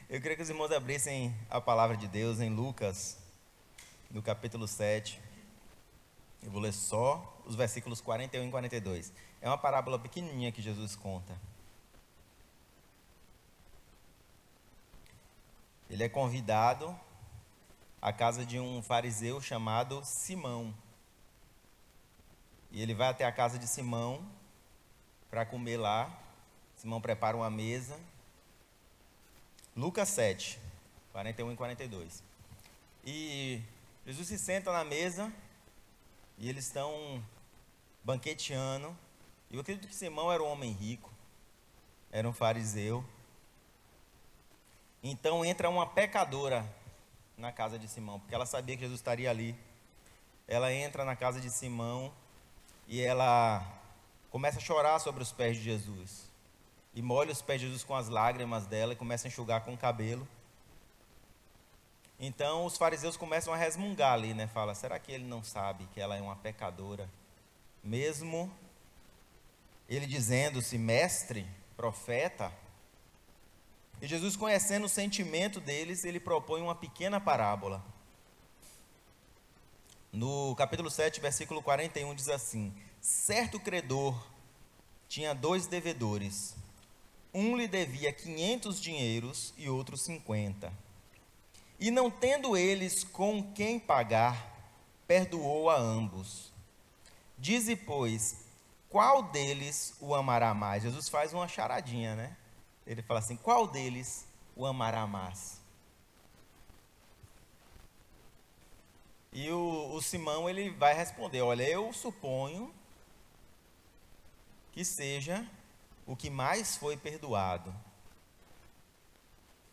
Eu queria que os irmãos abrissem a palavra de Deus em Lucas, no capítulo 7. Eu vou ler só os versículos 41 e 42. É uma parábola pequenininha que Jesus conta. Ele é convidado à casa de um fariseu chamado Simão. E ele vai até a casa de Simão para comer lá. Simão prepara uma mesa. Lucas 7, 41 e 42. E Jesus se senta na mesa e eles estão banqueteando. E eu acredito que Simão era um homem rico, era um fariseu. Então entra uma pecadora na casa de Simão, porque ela sabia que Jesus estaria ali. Ela entra na casa de Simão e ela começa a chorar sobre os pés de Jesus. E molha os pés de Jesus com as lágrimas dela e começa a enxugar com o cabelo. Então os fariseus começam a resmungar ali, né? Fala, será que ele não sabe que ela é uma pecadora? Mesmo ele dizendo-se mestre, profeta. E Jesus, conhecendo o sentimento deles, ele propõe uma pequena parábola. No capítulo 7, versículo 41, diz assim: certo credor tinha 2 devedores. Um lhe devia 500 dinheiros e outro 50. E não tendo eles com quem pagar, perdoou a ambos. Dize, pois, qual deles o amará mais? Jesus faz uma charadinha, né? Ele fala assim, qual deles o amará mais? E o Simão, ele vai responder, olha, eu suponho que seja o que mais foi perdoado.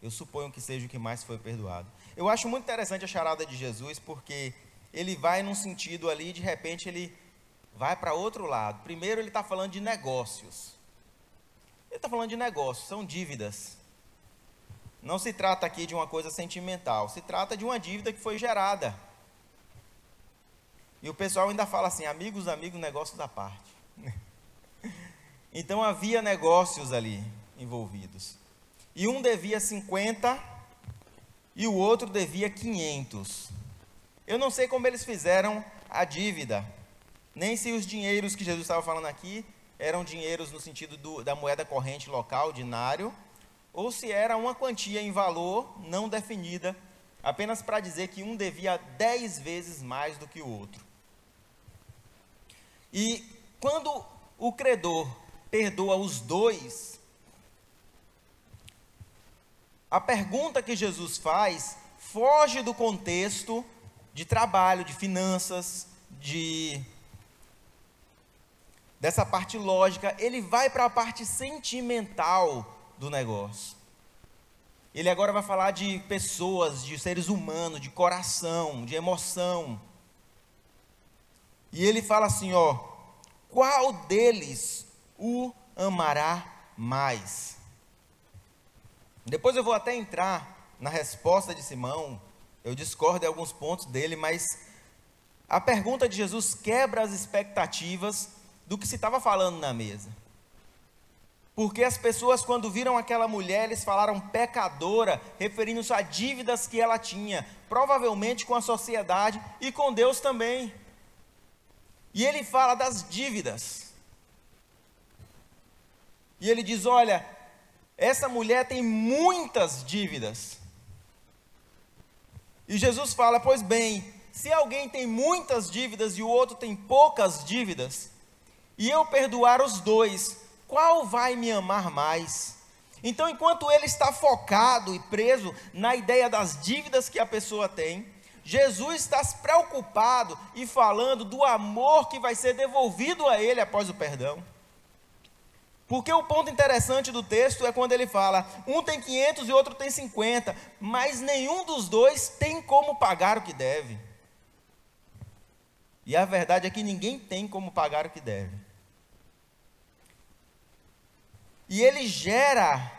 Eu suponho que seja o que mais foi perdoado. Eu acho muito interessante a charada de Jesus, porque ele vai num sentido ali, de repente ele vai para outro lado. Primeiro ele está falando de negócios. Ele está falando de negócios, são dívidas. Não se trata aqui de uma coisa sentimental, se trata de uma dívida que foi gerada. E o pessoal ainda fala assim, amigos, negócios à parte. Então havia negócios ali envolvidos. E um devia 50 e o outro devia 500. Eu não sei como eles fizeram a dívida, nem se os dinheiros que Jesus estava falando aqui eram dinheiros no sentido da moeda corrente local, dinário, ou se era uma quantia em valor não definida, apenas para dizer que um devia 10 vezes mais do que o outro. E quando o credor perdoa os 2, a pergunta que Jesus faz foge do contexto de trabalho, de finanças, dessa parte lógica. Ele vai para a parte sentimental do negócio. Ele agora vai falar de pessoas, de seres humanos, de coração, de emoção. E ele fala assim, ó, qual deles o amará mais? Depois eu vou até entrar na resposta de Simão, eu discordo de alguns pontos dele, mas a pergunta de Jesus quebra as expectativas do que se estava falando na mesa. Porque as pessoas, quando viram aquela mulher, eles falaram pecadora, referindo-se a dívidas que ela tinha, provavelmente com a sociedade e com Deus também. E ele fala das dívidas. E ele diz, olha, essa mulher tem muitas dívidas. E Jesus fala, pois bem, se alguém tem muitas dívidas e o outro tem poucas dívidas, e eu perdoar os 2, qual vai me amar mais? Então, enquanto ele está focado e preso na ideia das dívidas que a pessoa tem, Jesus está se preocupado e falando do amor que vai ser devolvido a ele após o perdão. Porque o ponto interessante do texto é quando ele fala, um tem 500 e outro tem 50, mas nenhum dos 2 tem como pagar o que deve. E a verdade é que ninguém tem como pagar o que deve. E ele gera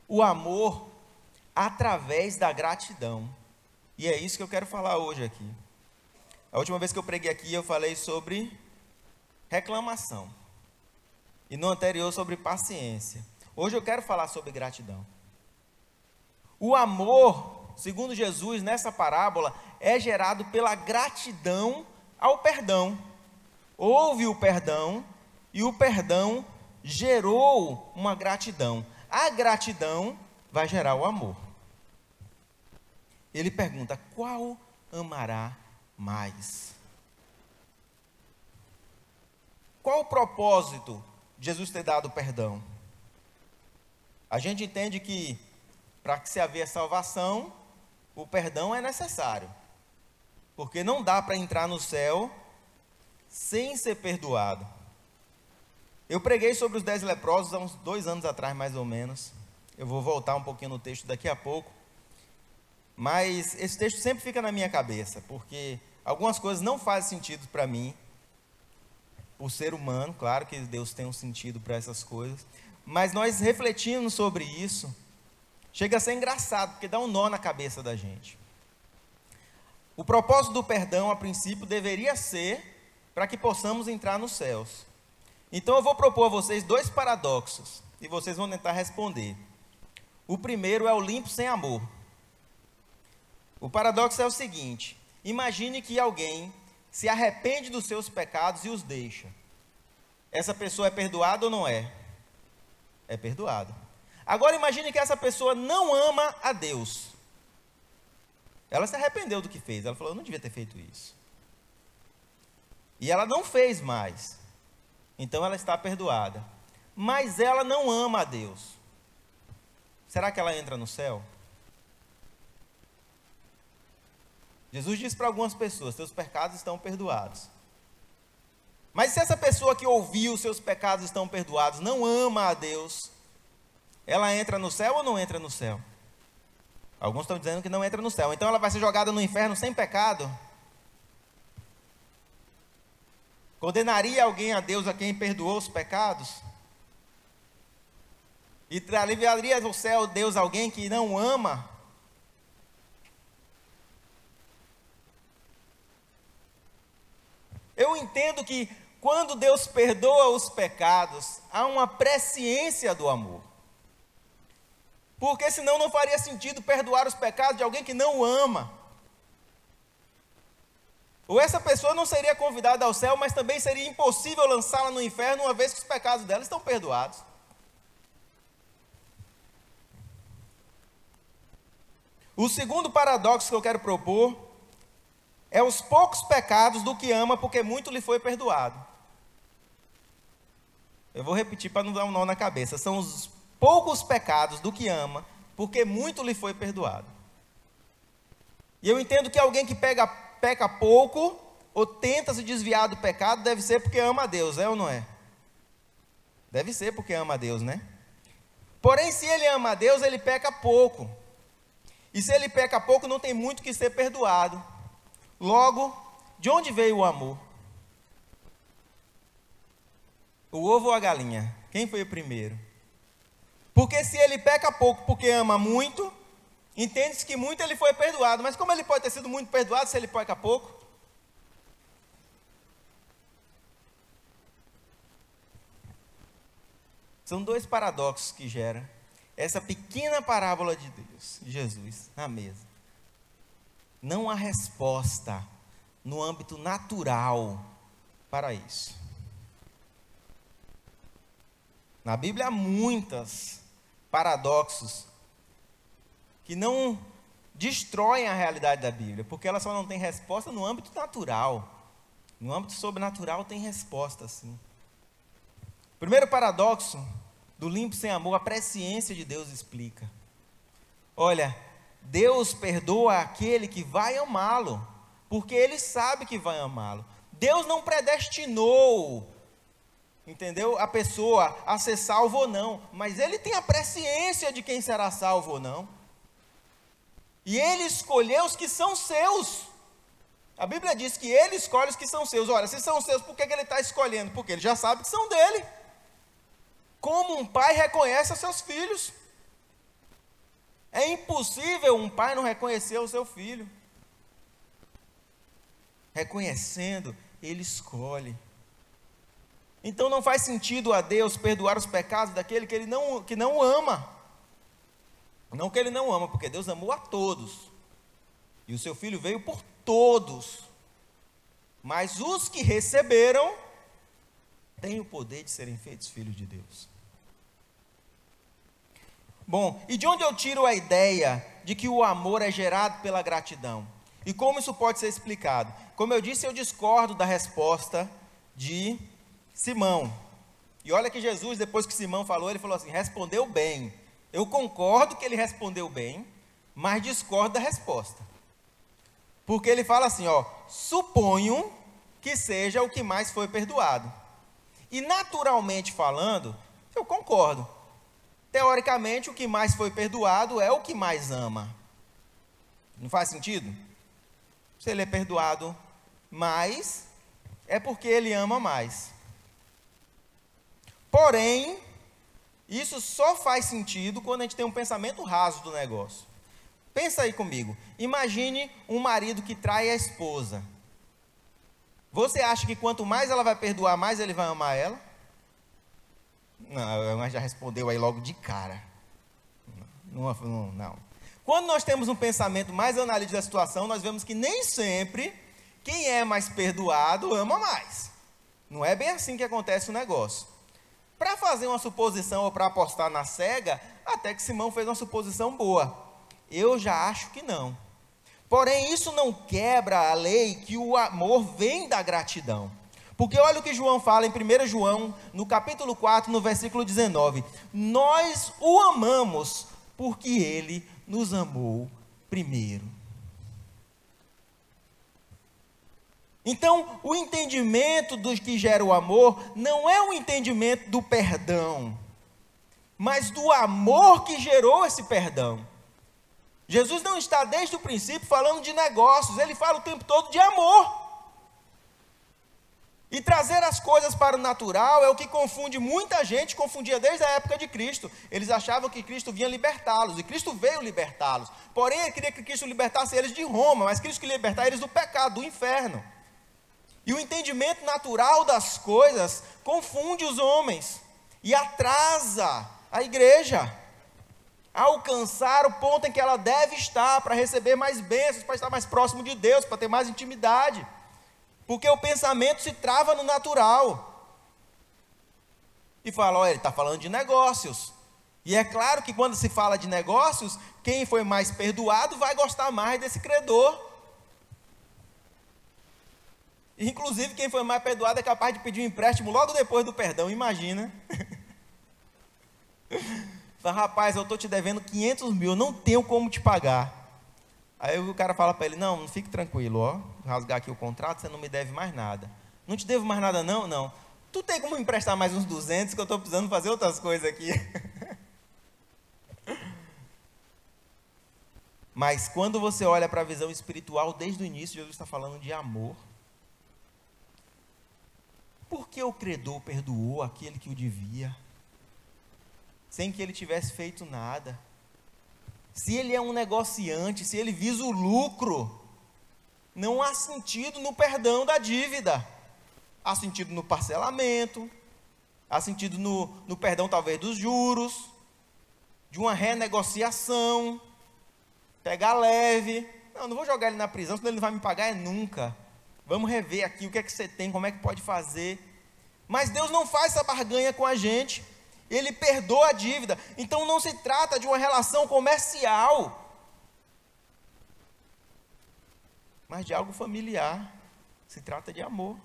o amor através da gratidão. E é isso que eu quero falar hoje aqui. A última vez que eu preguei aqui, eu falei sobre reclamação. E no anterior sobre paciência. Hoje eu quero falar sobre gratidão. O amor, segundo Jesus, nessa parábola, é gerado pela gratidão ao perdão. Houve o perdão e o perdão gerou uma gratidão. A gratidão vai gerar o amor. Ele pergunta: qual amará mais? Qual o propósito de Jesus ter dado o perdão? A gente entende que para que se haver salvação, o perdão é necessário. Porque não dá para entrar no céu sem ser perdoado. Eu preguei sobre os 10 leprosos há uns 2 anos atrás, mais ou menos. Eu vou voltar um pouquinho no texto daqui a pouco. Mas esse texto sempre fica na minha cabeça, porque algumas coisas não fazem sentido para mim, por ser humano. Claro que Deus tem um sentido para essas coisas, mas nós refletindo sobre isso, chega a ser engraçado, porque dá um nó na cabeça da gente. O propósito do perdão, a princípio, deveria ser para que possamos entrar nos céus. Então eu vou propor a vocês 2 paradoxos, e vocês vão tentar responder. O primeiro é o limpo sem amor. O paradoxo é o seguinte: imagine que alguém se arrepende dos seus pecados e os deixa. Essa pessoa é perdoada ou não é? É perdoada. Agora imagine que essa pessoa não ama a Deus. Ela se arrependeu do que fez. Ela falou: eu não devia ter feito isso. E ela não fez mais. Então ela está perdoada. Mas ela não ama a Deus. Será que ela entra no céu? Jesus disse para algumas pessoas: seus pecados estão perdoados. Mas se essa pessoa que ouviu seus pecados estão perdoados não ama a Deus, ela entra no céu ou não entra no céu? Alguns estão dizendo que não entra no céu. Então ela vai ser jogada no inferno sem pecado? Condenaria alguém a Deus a quem perdoou os pecados? E aliviaria do céu Deus alguém que não ama? Eu entendo que quando Deus perdoa os pecados, há uma presciência do amor. Porque senão não faria sentido perdoar os pecados de alguém que não o ama. Ou essa pessoa não seria convidada ao céu, mas também seria impossível lançá-la no inferno, uma vez que os pecados dela estão perdoados. O segundo paradoxo que eu quero propor é os poucos pecados do que ama, porque muito lhe foi perdoado. Eu vou repetir para não dar um nó na cabeça. São os poucos pecados do que ama, porque muito lhe foi perdoado. E eu entendo que alguém que peca pouco, ou tenta se desviar do pecado, deve ser porque ama a Deus, é ou não é? Deve ser porque ama a Deus, né? Porém, se ele ama a Deus, ele peca pouco. E se ele peca pouco, não tem muito que ser perdoado. Logo, de onde veio o amor? O ovo ou a galinha? Quem foi o primeiro? Porque se ele peca pouco porque ama muito, entende-se que muito ele foi perdoado. Mas como ele pode ter sido muito perdoado se ele peca pouco? São 2 paradoxos que gera essa pequena parábola de Deus, de Jesus, na mesa. Não há resposta no âmbito natural para isso. Na Bíblia há muitos paradoxos que não destroem a realidade da Bíblia, porque ela só não tem resposta no âmbito natural. No âmbito sobrenatural tem resposta, sim. Primeiro paradoxo do limpo sem amor, a presciência de Deus explica. Olha, Deus perdoa aquele que vai amá-lo, porque Ele sabe que vai amá-lo. Deus não predestinou, entendeu, a pessoa a ser salvo ou não, mas Ele tem a presciência de quem será salvo ou não. E Ele escolheu os que são seus. A Bíblia diz que Ele escolhe os que são seus. Ora, se são seus, por que Ele está escolhendo? Porque Ele já sabe que são dele. Como um pai reconhece os seus filhos. É impossível um pai não reconhecer o seu filho. Reconhecendo, Ele escolhe. Então não faz sentido a Deus perdoar os pecados daquele que Ele não ama. Não que ele não ama, porque Deus amou a todos. E o seu Filho veio por todos. Mas os que receberam têm o poder de serem feitos filhos de Deus. Bom, e de onde eu tiro a ideia de que o amor é gerado pela gratidão? E como isso pode ser explicado? Como eu disse, eu discordo da resposta de Simão. E olha que Jesus, depois que Simão falou, ele falou assim, respondeu bem. Eu concordo que ele respondeu bem, mas discordo da resposta. Porque ele fala assim, suponho que seja o que mais foi perdoado. E naturalmente falando, eu concordo. Teoricamente, o que mais foi perdoado é o que mais ama. Não faz sentido? Se ele é perdoado mais, é porque ele ama mais. Porém, isso só faz sentido quando a gente tem um pensamento raso do negócio. Pensa aí comigo. Imagine um marido que trai a esposa. Você acha que quanto mais ela vai perdoar, mais ele vai amar ela? Não, já respondeu aí logo de cara. Não. Quando nós temos um pensamento mais analítico da situação, nós vemos que nem sempre quem é mais perdoado ama mais. Não é bem assim que acontece o negócio. Para fazer uma suposição ou para apostar na cega, até que Simão fez uma suposição boa. Eu já acho que não. Porém, isso não quebra a lei que o amor vem da gratidão. Porque olha o que João fala em 1 João, no capítulo 4, no versículo 19. Nós o amamos porque ele nos amou primeiro. Então, o entendimento do que gera o amor não é o entendimento do perdão, mas do amor que gerou esse perdão. Jesus não está desde o princípio falando de negócios, ele fala o tempo todo de amor. E trazer as coisas para o natural é o que confunde muita gente, confundia desde a época de Cristo. Eles achavam que Cristo vinha libertá-los, e Cristo veio libertá-los. Porém, ele queria que Cristo libertasse eles de Roma, mas Cristo queria libertar eles do pecado, do inferno. E o entendimento natural das coisas confunde os homens e atrasa a igreja a alcançar o ponto em que ela deve estar para receber mais bênçãos, para estar mais próximo de Deus, para ter mais intimidade. Porque o pensamento se trava no natural. E fala, olha, ele está falando de negócios. E é claro que quando se fala de negócios, quem foi mais perdoado vai gostar mais desse credor. Inclusive, quem foi mais perdoado é capaz de pedir um empréstimo logo depois do perdão, imagina. Fala, rapaz, eu estou te devendo 500 mil, eu não tenho como te pagar. Aí o cara fala para ele, não fique tranquilo, vou rasgar aqui o contrato, você não me deve mais nada. Não te devo mais nada não? Não. Tu tem como me emprestar mais uns 200 que eu estou precisando fazer outras coisas aqui. Mas quando você olha para a visão espiritual, desde o início, Jesus está falando de amor. Por que o credor perdoou aquele que o devia, sem que ele tivesse feito nada? Se ele é um negociante, se ele visa o lucro, não há sentido no perdão da dívida. Há sentido no parcelamento, há sentido no perdão talvez dos juros, de uma renegociação, pegar leve. Não vou jogar ele na prisão, senão ele não vai me pagar nunca. Vamos rever aqui o que é que você tem, como é que pode fazer. Mas Deus não faz essa barganha com a gente. Ele perdoa a dívida. Então não se trata de uma relação comercial, mas de algo familiar. Se trata de amor.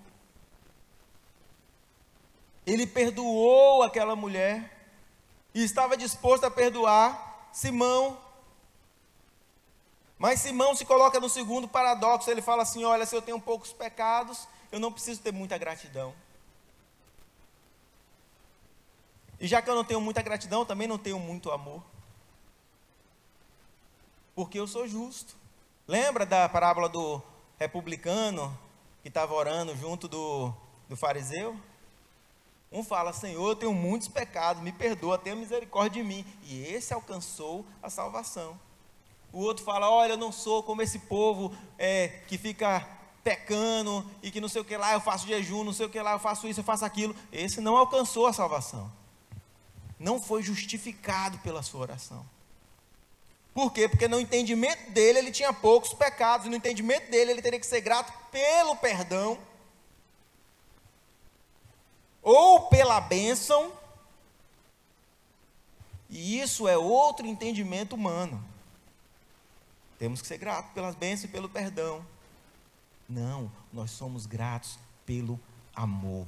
Ele perdoou aquela mulher e estava disposto a perdoar Simão. Mas Simão se coloca no segundo paradoxo. Ele fala assim, olha, se eu tenho poucos pecados, eu não preciso ter muita gratidão. E já que eu não tenho muita gratidão, eu também não tenho muito amor. Porque eu sou justo. Lembra da parábola do republicano que estava orando junto do fariseu? Um fala, Senhor, eu tenho muitos pecados, me perdoa, tenha misericórdia de mim. E esse alcançou a salvação. O outro fala, olha, eu não sou como esse povo que fica pecando e que não sei o que lá, eu faço jejum, não sei o que lá, eu faço isso, eu faço aquilo. Esse não alcançou a salvação. Não foi justificado pela sua oração. Por quê? Porque no entendimento dele ele tinha poucos pecados, e no entendimento dele ele teria que ser grato pelo perdão, ou pela bênção, e isso é outro entendimento humano. Temos que ser gratos pelas bênçãos e pelo perdão. Não, nós somos gratos pelo amor.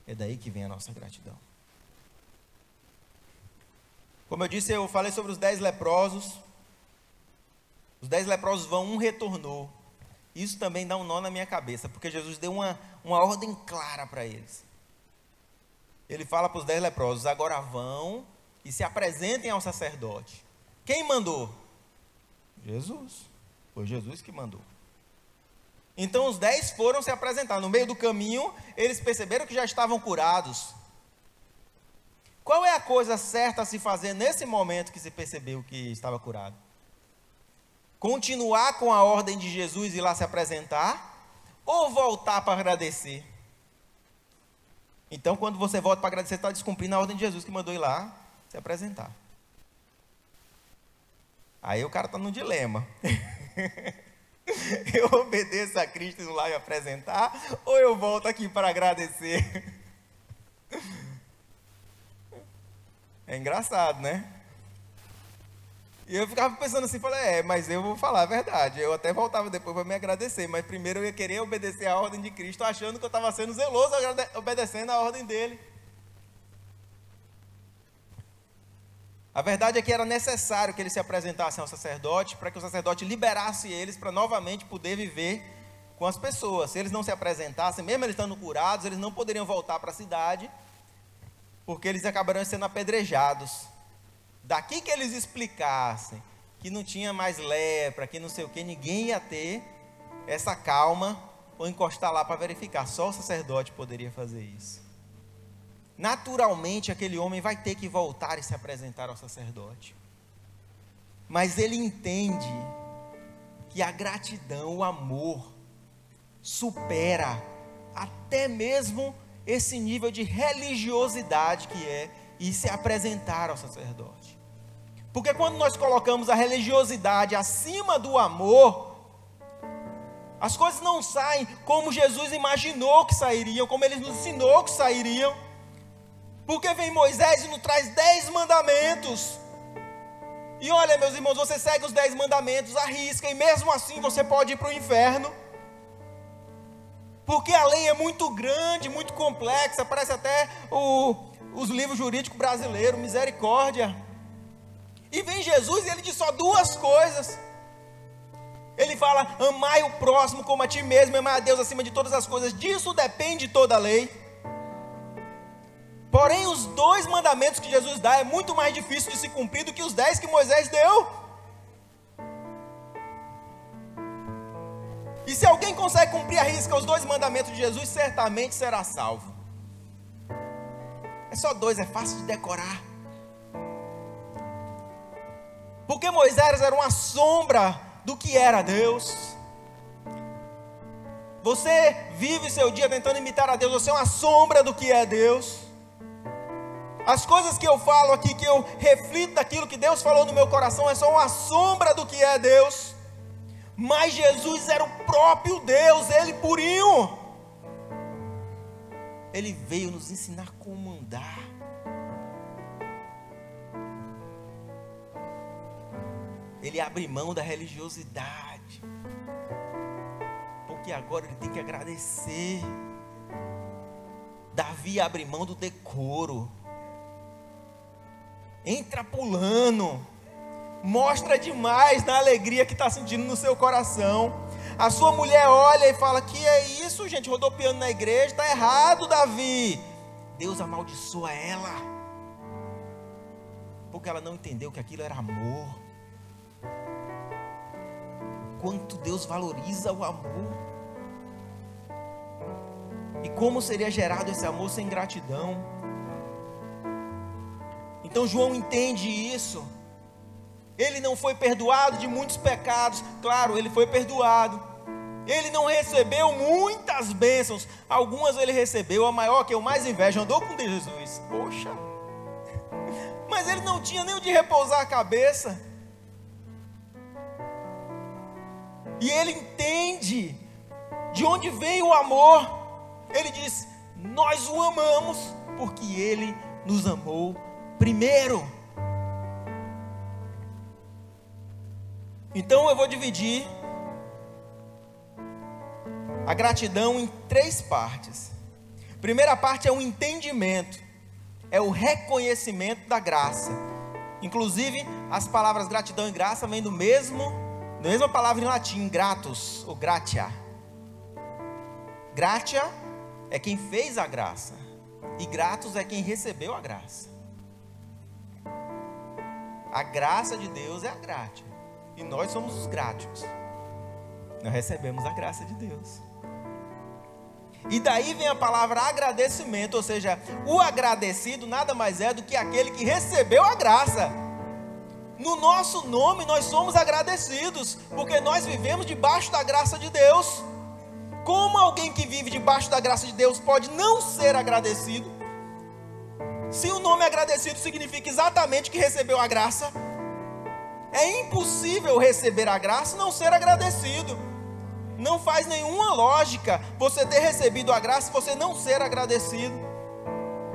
É daí que vem a nossa gratidão. Como eu disse, eu falei sobre os 10 leprosos. Os 10 leprosos vão, um retornou. Isso também dá um nó na minha cabeça, porque Jesus deu uma ordem clara para eles. Ele fala para os 10 leprosos: agora vão e se apresentem ao sacerdote. Quem mandou? Jesus. Foi Jesus que mandou. Então os 10 foram se apresentar. No meio do caminho, eles perceberam que já estavam curados. Qual é a coisa certa a se fazer nesse momento que se percebeu que estava curado? Continuar com a ordem de Jesus e ir lá se apresentar? Ou voltar para agradecer? Então, quando você volta para agradecer, está descumprindo a ordem de Jesus que mandou ir lá se apresentar. Aí o cara está num dilema. Eu obedeço a Cristo e vou lá me apresentar, ou eu volto aqui para agradecer? É engraçado, né? E eu ficava pensando assim, falei, mas eu vou falar a verdade. Eu até voltava depois para me agradecer, mas primeiro eu ia querer obedecer a ordem de Cristo, achando que eu estava sendo zeloso, obedecendo a ordem dele. A verdade é que era necessário que eles se apresentassem ao sacerdote, para que o sacerdote liberasse eles para novamente poder viver com as pessoas. Se eles não se apresentassem, mesmo eles estando curados, eles não poderiam voltar para a cidade, porque eles acabariam sendo apedrejados. Daqui que eles explicassem que não tinha mais lepra, que não sei o que, ninguém ia ter essa calma ou encostar lá para verificar. Só o sacerdote poderia fazer isso. Naturalmente, aquele homem vai ter que voltar e se apresentar ao sacerdote. Mas ele entende que a gratidão, o amor, supera até mesmo esse nível de religiosidade que é ir se apresentar ao sacerdote. Porque quando nós colocamos a religiosidade acima do amor, as coisas não saem como Jesus imaginou que sairiam, como ele nos ensinou que sairiam. Porque vem Moisés e nos traz 10 mandamentos. E olha, meus irmãos, você segue os 10 mandamentos, arrisca, e mesmo assim você pode ir para o inferno. Porque a lei é muito grande, muito complexa, parece até os livros jurídicos brasileiros, misericórdia. E vem Jesus e ele diz só 2 coisas. Ele fala, amai o próximo como a ti mesmo, amai a Deus acima de todas as coisas. Disso depende toda a lei. Porém, os 2 mandamentos que Jesus dá é muito mais difícil de se cumprir do que os 10 que Moisés deu. E se alguém consegue cumprir à risca os 2 mandamentos de Jesus, certamente será salvo. É só 2, é fácil de decorar. Porque Moisés era uma sombra do que era Deus. Você vive seu dia tentando imitar a Deus, você é uma sombra do que é Deus. As coisas que eu falo aqui, que eu reflito daquilo que Deus falou no meu coração, é só uma sombra do que é Deus. Mas Jesus era o próprio Deus, ele purinho. Ele veio nos ensinar como andar. Ele abre mão da religiosidade, porque agora ele tem que agradecer. Davi abre mão do decoro, entra pulando, mostra demais na alegria que está sentindo no seu coração. A sua mulher olha e fala, que é isso, gente, rodopiando na igreja, está errado, Davi. Deus amaldiçoa ela, porque ela não entendeu que aquilo era amor. Quanto Deus valoriza o amor. E como seria gerado esse amor sem gratidão? Então João entende isso. Ele não foi perdoado de muitos pecados. Claro, ele foi perdoado. Ele não recebeu muitas bênçãos. Algumas ele recebeu. A maior, que eu mais invejo, andou com Jesus. Poxa. Mas ele não tinha nem onde repousar a cabeça. e ele entende de onde vem o amor. Ele diz: nós o amamos porque ele nos amou primeiro. Então eu vou dividir a gratidão em 3 partes. Primeira parte é o entendimento, é o reconhecimento da graça. Inclusive, as palavras gratidão e graça vêm da mesma palavra em latim, gratus ou gratia. Gratia é quem fez a graça, e gratus é quem recebeu a graça. A graça de Deus é a gratia, e nós somos os grátis. Nós recebemos a graça de Deus. E daí vem a palavra agradecimento, ou seja, o agradecido nada mais é do que aquele que recebeu a graça. No nosso nome nós somos agradecidos, porque nós vivemos debaixo da graça de Deus. Como alguém que vive debaixo da graça de Deus pode não ser agradecido? Se o nome agradecido significa exatamente que recebeu a graça, é impossível receber a graça e não ser agradecido. Não faz nenhuma lógica você ter recebido a graça e você não ser agradecido.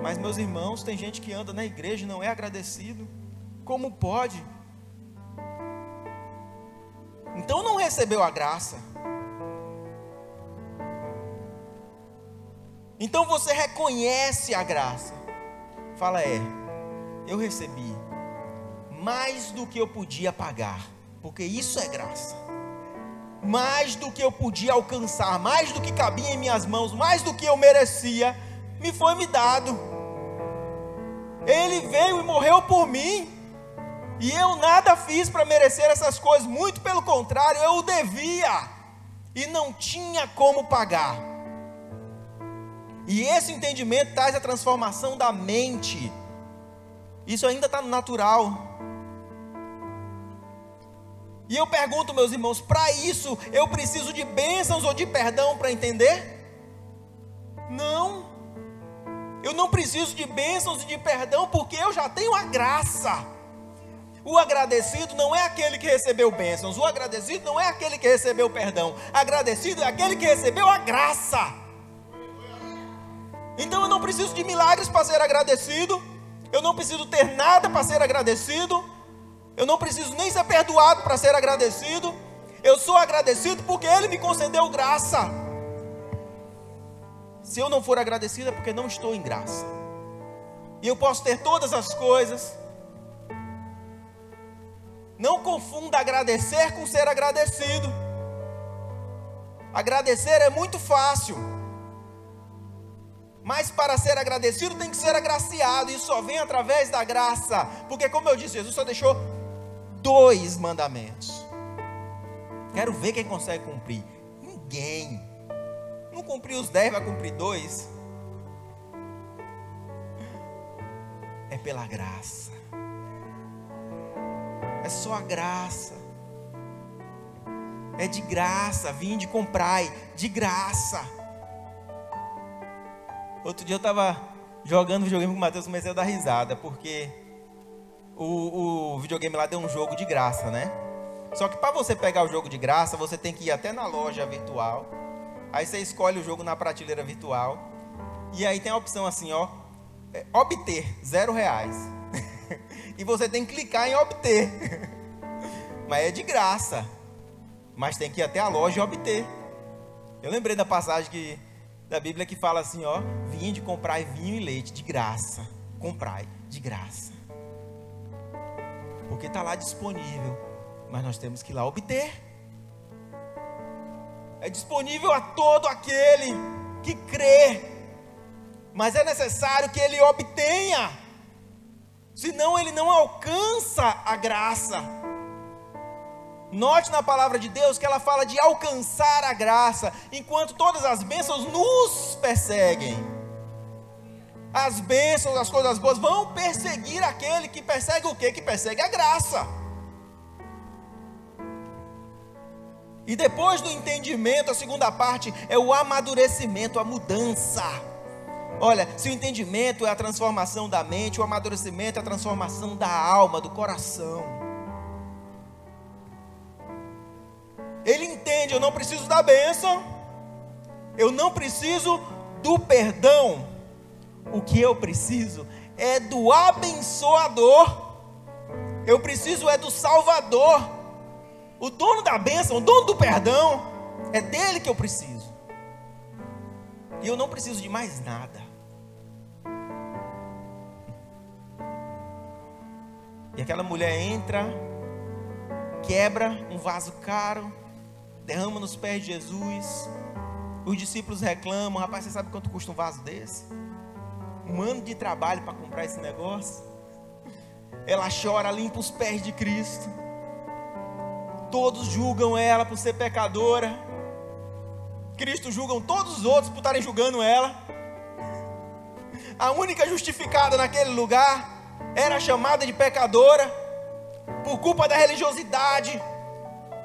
Mas, meus irmãos, tem gente que anda na igreja e não é agradecido. Como pode? Então não recebeu a graça. Então você reconhece a graça. Fala: eu recebi mais do que eu podia pagar, porque isso é graça. Mais do que eu podia alcançar, mais do que cabia em minhas mãos, mais do que eu merecia, me foi dado. Ele veio e morreu por mim, e eu nada fiz para merecer essas coisas, muito pelo contrário, eu o devia, e não tinha como pagar. E esse entendimento traz a transformação da mente. Isso ainda está no natural. E eu pergunto, meus irmãos, para isso eu preciso de bênçãos ou de perdão para entender? Não. Eu não preciso de bênçãos e de perdão, porque eu já tenho a graça. O agradecido não é aquele que recebeu bênçãos. O agradecido não é aquele que recebeu perdão. Agradecido é aquele que recebeu a graça. Então eu não preciso de milagres para ser agradecido. Eu não preciso ter nada para ser agradecido. Eu não preciso nem ser perdoado para ser agradecido. Eu sou agradecido porque Ele me concedeu graça. Se eu não for agradecido é porque não estou em graça. E eu posso ter todas as coisas. Não confunda agradecer com ser agradecido. Agradecer é muito fácil, mas para ser agradecido tem que ser agraciado. E isso só vem através da graça. Porque, como eu disse, Jesus só deixou 2 mandamentos. Quero ver quem consegue cumprir. Ninguém. Não cumpriu os 10, vai cumprir 2. É pela graça. É só a graça. É de graça. Vinde, comprai. De graça. Outro dia eu estava jogando videogame com o Matheus, comecei a dar risada, porque o videogame lá deu um jogo de graça, né? Só que para você pegar o jogo de graça, você tem que ir até na loja virtual. Aí você escolhe o jogo na prateleira virtual. E aí tem a opção assim, ó, obter, R$0. E você tem que clicar em obter. Mas é de graça. Mas tem que ir até a loja e obter. Eu lembrei da passagem da Bíblia que fala assim, ó: vinde, comprai vinho e leite de graça. Comprai de graça. Porque está lá disponível, mas nós temos que ir lá obter. É disponível a todo aquele que crê, mas é necessário que ele obtenha, senão ele não alcança a graça. Note na palavra de Deus que ela fala de alcançar a graça, enquanto todas as bênçãos nos perseguem. As bênçãos, as coisas boas vão perseguir aquele que persegue o quê? Que persegue a graça. E depois do entendimento, a segunda parte é o amadurecimento, a mudança. Olha, se o entendimento é a transformação da mente, o amadurecimento é a transformação da alma, do coração. Ele entende entende? Eu não preciso da bênção, eu não preciso do perdão. O que eu preciso é do abençoador. Eu preciso é do Salvador. O dono da bênção, o dono do perdão, é dele que eu preciso. E eu não preciso de mais nada. E aquela mulher entra, quebra um vaso caro, derrama nos pés de Jesus. Os discípulos reclamam: rapaz, você sabe quanto custa um vaso desse? Um ano de trabalho para comprar esse negócio. Ela chora, limpa os pés de Cristo. Todos julgam ela por ser pecadora. Cristo julgam todos os outros por estarem julgando ela. A única justificada naquele lugar era chamada de pecadora por culpa da religiosidade,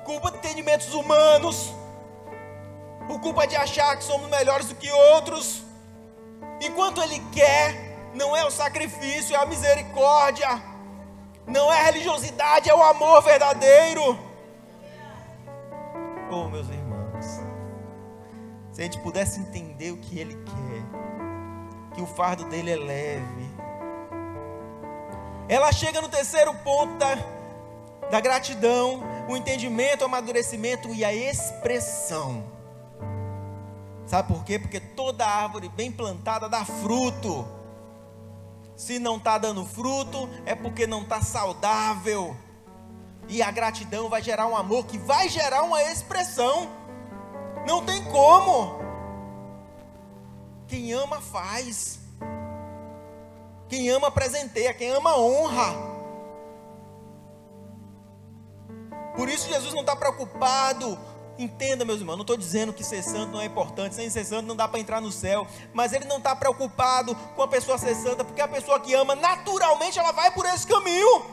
culpa de entendimentos humanos, por culpa de achar que somos melhores do que outros, enquanto Ele quer, não é o sacrifício, é a misericórdia, não é a religiosidade, é o amor verdadeiro. Oh, meus irmãos, se a gente pudesse entender o que Ele quer, que o fardo dele é leve. Ela chega no terceiro ponto da gratidão, o entendimento, o amadurecimento e a expressão. Sabe por quê? Porque toda árvore bem plantada dá fruto. Se não está dando fruto, é porque não está saudável. E a gratidão vai gerar um amor que vai gerar uma expressão. Não tem como. Quem ama faz. Quem ama presenteia, quem ama honra. Por isso Jesus não está preocupado. Entenda, meus irmãos, não estou dizendo que ser santo não é importante. Sem ser santo não dá para entrar no céu. Mas Ele não está preocupado com a pessoa ser santa, porque a pessoa que ama, naturalmente ela vai por esse caminho.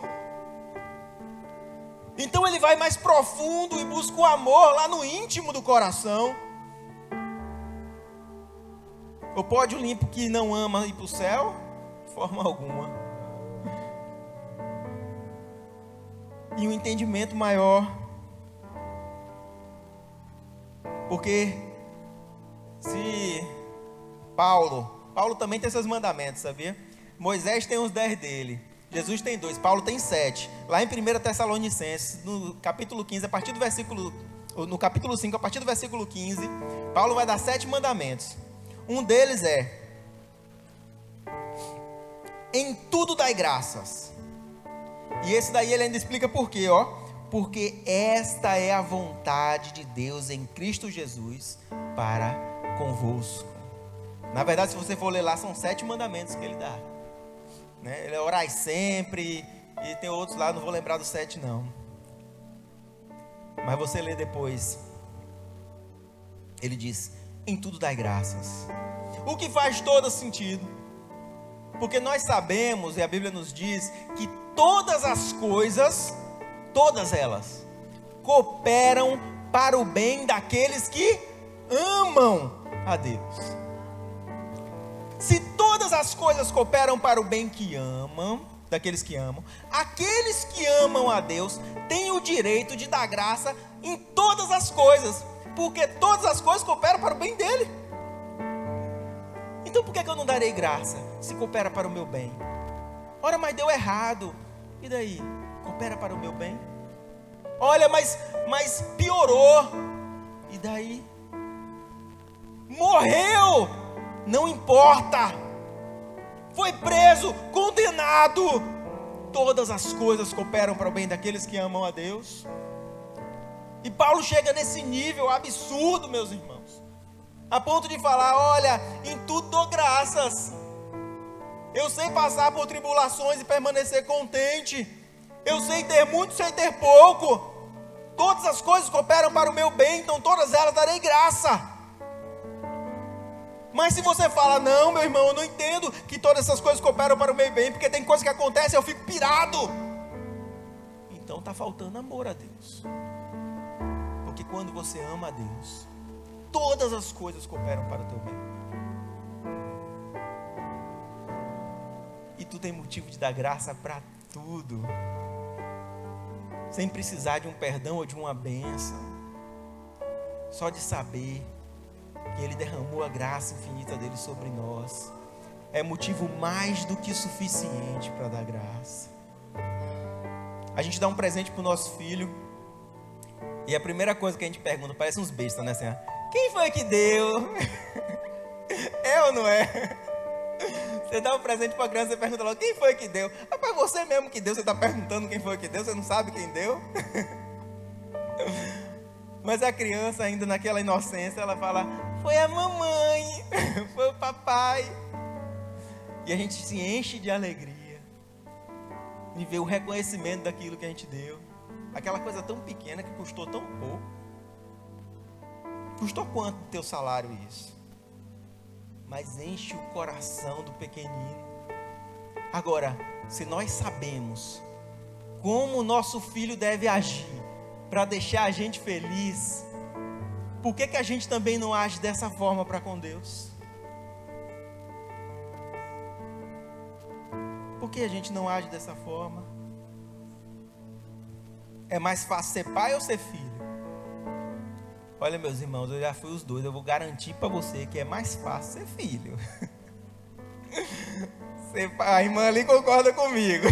Então Ele vai mais profundo e busca o amor lá no íntimo do coração. Ou pode o limpo que não ama ir para o céu? De forma alguma. E um entendimento maior. Porque se Paulo também tem seus mandamentos, sabia? Moisés tem uns 10 dele, Jesus tem 2, Paulo tem 7. Lá em 1 Tessalonicenses, no capítulo 15, no capítulo 5, a partir do versículo 15, Paulo vai dar 7 mandamentos. Um deles é: em tudo dai graças. E esse daí ele ainda explica por quê, ó. Porque esta é a vontade de Deus em Cristo Jesus para convosco. Na verdade, se você for ler lá, são 7 mandamentos que ele dá, né? Ele é orai sempre, e tem outros lá, não vou lembrar dos 7 não. Mas você lê depois. Ele diz: em tudo dai graças. O que faz todo sentido. Porque nós sabemos, e a Bíblia nos diz, que todas as coisas, todas elas, cooperam para o bem daqueles que amam a Deus. Se todas as coisas cooperam para o bem que amam, daqueles que amam, aqueles que amam a Deus têm o direito de dar graça em todas as coisas, porque todas as coisas cooperam para o bem dele. Então por que eu não darei graça, se coopera para o meu bem? Ora, mas deu errado, e daí? Coopera para o meu bem? Olha, mas piorou, e daí? Morreu, não importa, foi preso, condenado, todas as coisas cooperam para o bem daqueles que amam a Deus. E Paulo chega nesse nível absurdo, meus irmãos, a ponto de falar: olha, em tudo dou graças. Eu sei passar por tribulações e permanecer contente. Eu sei ter muito, sei ter pouco. Todas as coisas cooperam para o meu bem, então todas elas darei graça. Mas se você fala: não, meu irmão, eu não entendo que todas essas coisas cooperam para o meu bem, porque tem coisas que acontecem e eu fico pirado. Então está faltando amor a Deus. Porque quando você ama a Deus, todas as coisas cooperam para o teu bem. E tu tem motivo de dar graça para tudo, sem precisar de um perdão ou de uma bênção. só de saber que Ele derramou a graça infinita dele sobre nós, é motivo mais do que suficiente para dar graça. A gente dá um presente para o nosso filho, e a primeira coisa que a gente pergunta, parece uns bestas, né, Senhor? Quem foi que deu? É ou não é? Você dá um presente para a criança, você pergunta logo, quem foi que deu? É para você mesmo que deu, você está perguntando quem foi que deu, você não sabe quem deu? Mas a criança, ainda naquela inocência, ela fala, foi a mamãe, foi o papai. E a gente se enche de alegria em ver o reconhecimento daquilo que a gente deu. Aquela coisa tão pequena que custou tão pouco. Custou quanto do teu salário isso? Mas enche o coração do pequenino. Agora, se nós sabemos como o nosso filho deve agir para deixar a gente feliz, por que a gente também não age dessa forma para com Deus? Por que a gente não age dessa forma? É mais fácil ser pai ou ser filho? Olha, meus irmãos, eu já fui os dois. Eu vou garantir para você que é mais fácil ser filho. A irmã ali concorda comigo.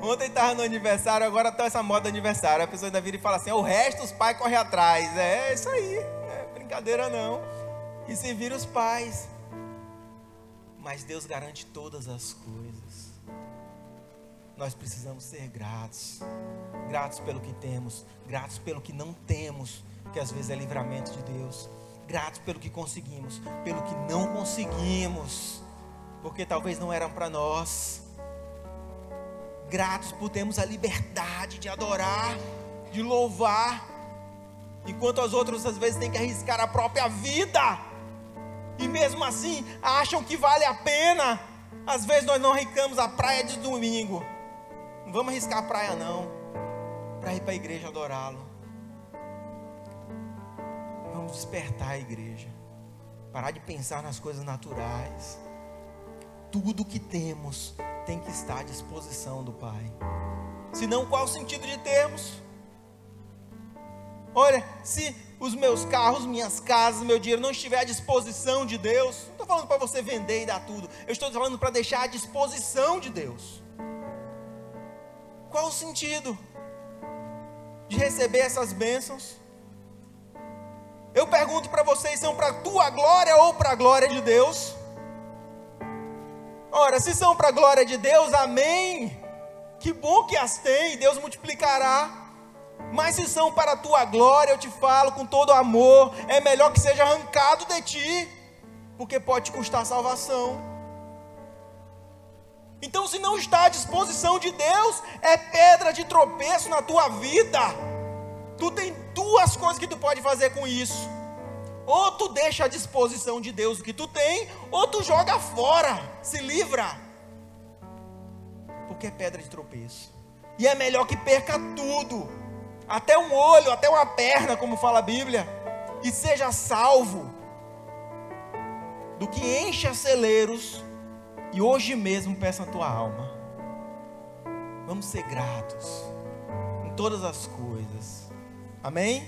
Ontem estava no aniversário, agora está essa moda de aniversário. A pessoa ainda vira e fala assim, o resto os pais correm atrás. É isso aí, é brincadeira não. E se vira os pais. Mas Deus garante todas as coisas. Nós precisamos ser gratos. Gratos pelo que temos, gratos pelo que não temos, que às vezes é livramento de Deus. Gratos pelo que conseguimos, pelo que não conseguimos, porque talvez não eram para nós. Gratos por termos a liberdade de adorar, de louvar, enquanto os outros às vezes têm que arriscar a própria vida, e mesmo assim acham que vale a pena. Às vezes nós não arriscamos a praia de domingo, não vamos arriscar a praia não, para ir para a igreja adorá-lo. Vamos despertar a igreja, parar de pensar nas coisas naturais. Tudo que temos tem que estar à disposição do Pai. Senão, qual o sentido de termos? Olha, se os meus carros, minhas casas, meu dinheiro não estiver à disposição de Deus, não estou falando para você vender e dar tudo, eu estou falando para deixar à disposição de Deus. Qual o sentido de receber essas bênçãos? Eu pergunto para vocês, são para a tua glória ou para a glória de Deus? Ora, se são para a glória de Deus, amém, que bom que as tem, Deus multiplicará. Mas se são para a tua glória, eu te falo com todo amor, é melhor que seja arrancado de ti, porque pode te custar salvação. Então, se não está à disposição de Deus, é pedra de tropeço na tua vida. Tu tem duas coisas que tu pode fazer com isso: ou tu deixa à disposição de Deus o que tu tem, ou tu joga fora, se livra, porque é pedra de tropeço. E é melhor que perca tudo, até um olho, até uma perna, como fala a Bíblia, e seja salvo, do que encha celeiros e hoje mesmo peça a tua alma. Vamos ser gratos em todas as coisas. Amém?